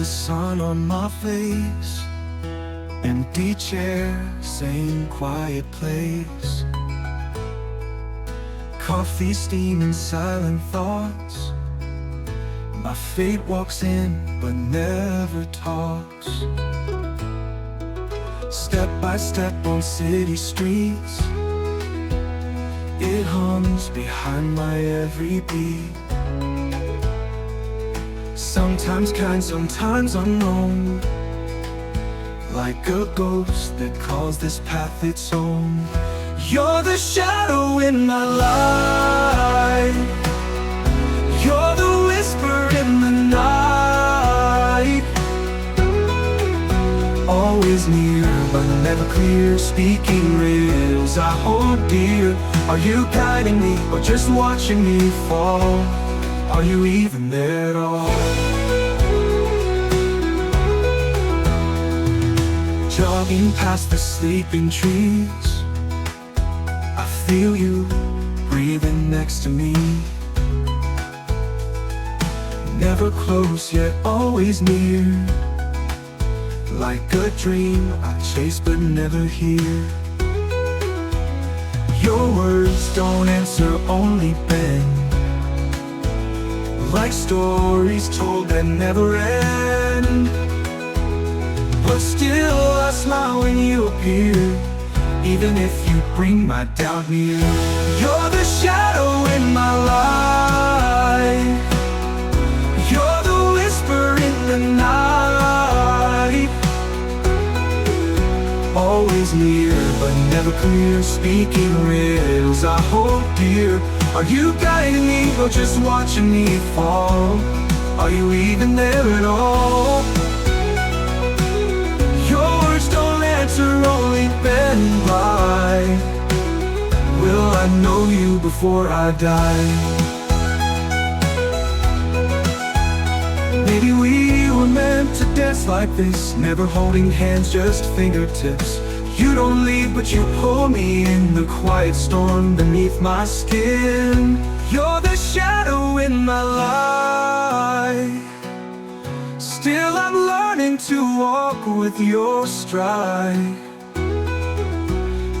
sun on my face. Empty chair, same quiet place. Coffee steaming, silent thoughts. My fate walks in but never talks. Step by step on city streets, it hums behind my every beat. Sometimes kind, sometimes unknown, like a ghost that calls this path its own. You're the shadow in my life. You're the whisper in the night. Always near but never clear, speaking riddles I hold dear. Are you guiding me or just watching me fall? Are you even there at all? Jogging past the sleeping trees, I feel you breathing next to me. Never close yet always near, like a dream I chase but never hear. Your words don't answer, only bend, like stories told that never end. But still I smile when you appear, even if you bring my doubt near. You're the shadow in my life. You're the whisper in the night. Always near but never clear, speaking riddles I hold dear. Are you guiding me or just watching me fall? Are you even there at all? Only been by. Will I know you before I die? Maybe we were meant to dance like this, never holding hands, just fingertips. You don't leave but you pull me in the quiet storm beneath my skin. You're the shadow in my life. Still I'm learning to walk with your stride.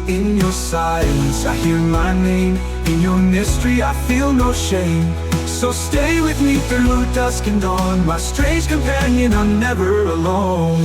In your silence I hear my name. In your mystery I feel no shame. So stay with me through dusk and dawn, my strange companion, I'm never alone.